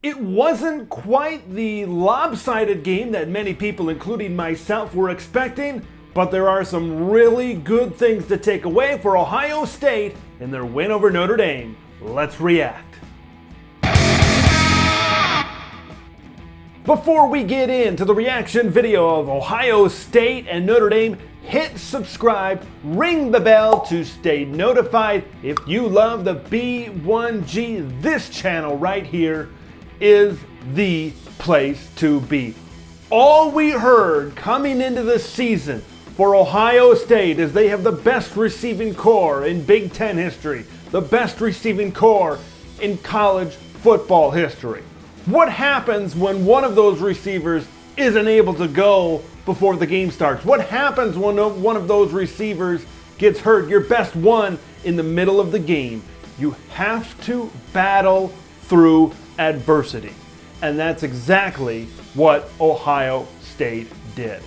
It wasn't quite the lopsided game that many people, including myself, were expecting, but there are some really good things to take away for Ohio State in their win over Notre Dame. Let's react. Before we get into the reaction video of Ohio State and Notre Dame, hit subscribe, ring the bell to stay notified. If you love the B1G, this channel right here is the place to be. All we heard coming into this season for Ohio State is they have the best receiving core in Big Ten history, the best receiving core in college football history. What happens when one of those receivers isn't able to go before the game starts? What happens when one of those receivers gets hurt, your best one, in the middle of the game? You have to battle through adversity. And that's exactly what Ohio State did.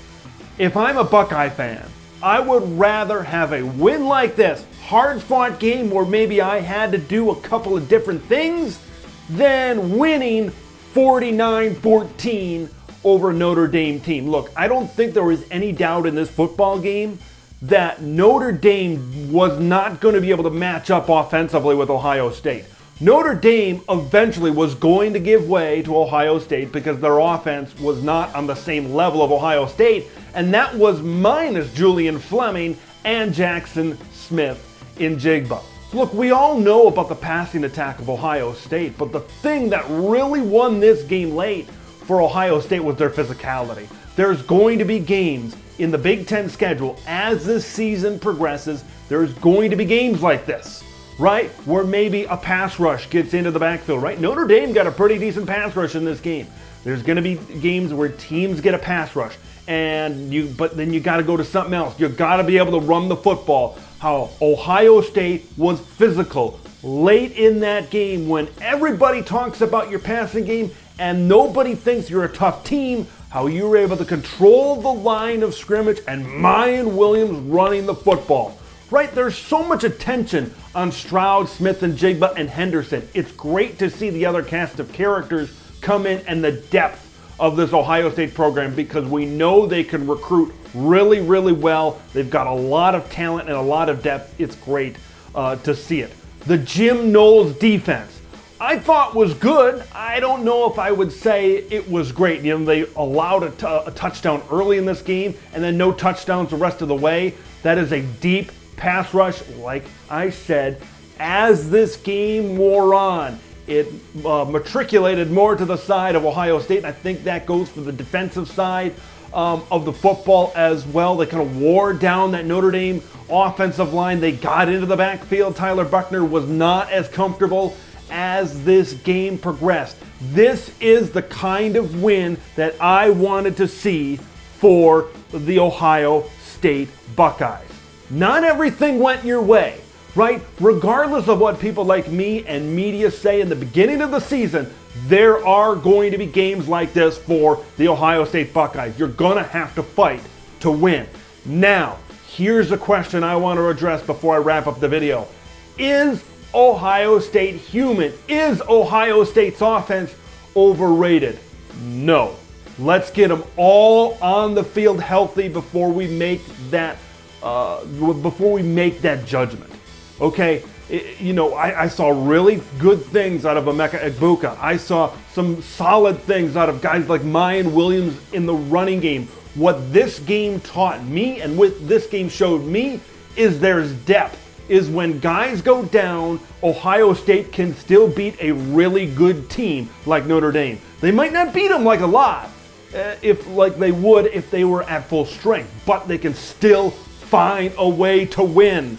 If I'm a Buckeye fan, I would rather have a win like this, hard-fought game where maybe I had to do a couple of different things, than winning 49-14 over a Notre Dame team. Look, I don't think there was any doubt in this football game that Notre Dame was not going to be able to match up offensively with Ohio State. Notre Dame eventually was going to give way to Ohio State because their offense was not on the same level of Ohio State, and that was minus Julian Fleming and Jackson Smith in Jigba. Look, we all know about the passing attack of Ohio State, but the thing that really won this game late for Ohio State was their physicality. There's going to be games in the Big Ten schedule as this season progresses. There's going to be games like this, right? Where maybe a pass rush gets into the backfield, right? Notre Dame got a pretty decent pass rush in this game. There's going to be games where teams get a pass rush, but then you got to go to something else. You got to be able to run the football. How Ohio State was physical late in that game when everybody talks about your passing game and nobody thinks you're a tough team, how you were able to control the line of scrimmage and Mayan Williams running the football. Right, there's so much attention on Stroud, Smith, and Jigba and Henderson. It's great to see the other cast of characters come in and the depth of this Ohio State program because we know they can recruit really, really well. They've got a lot of talent and a lot of depth. It's great to see it. The Jim Knowles defense, I thought was good. I don't know if I would say it was great. You know, they allowed a touchdown early in this game and then no touchdowns the rest of the way. That is a deep pass rush, like I said. As this game wore on, it matriculated more to the side of Ohio State, and I think that goes for the defensive side of the football as well. They kind of wore down that Notre Dame offensive line. They got into the backfield. Tyler Buckner was not as comfortable as this game progressed. This is the kind of win that I wanted to see for the Ohio State Buckeyes. Not everything went your way, right? Regardless of what people like me and media say in the beginning of the season, there are going to be games like this for the Ohio State Buckeyes. You're going to have to fight to win. Now, here's a question I want to address before I wrap up the video. Is Ohio State human? Is Ohio State's offense overrated? No. Let's get them all on the field healthy before we make that judgment. Okay, I saw really good things out of Emeka Egbuka. I saw some solid things out of guys like Mayan Williams in the running game. What this game taught me and what this game showed me is there's depth. Is when guys go down, Ohio State can still beat a really good team like Notre Dame. They might not beat them like a lot, like they would if they were at full strength, but they can still find a way to win.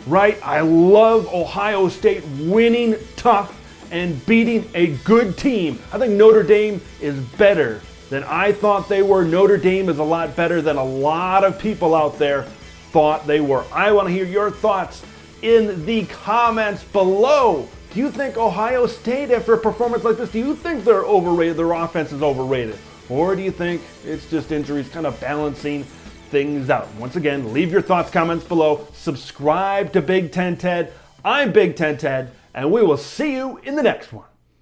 Right? I love Ohio State winning tough and beating a good team. I think Notre Dame is better than I thought they were. Notre Dame is a lot better than a lot of people out there thought they were. I want to hear your thoughts in the comments below. Do you think Ohio State, after a performance like this, do you think they're overrated, their offense is overrated? Or do you think it's just injuries kind of balancing things out? Once again, leave your thoughts, comments below. Subscribe to Big Ten Ted. I'm Big Ten Ted, and we will see you in the next one.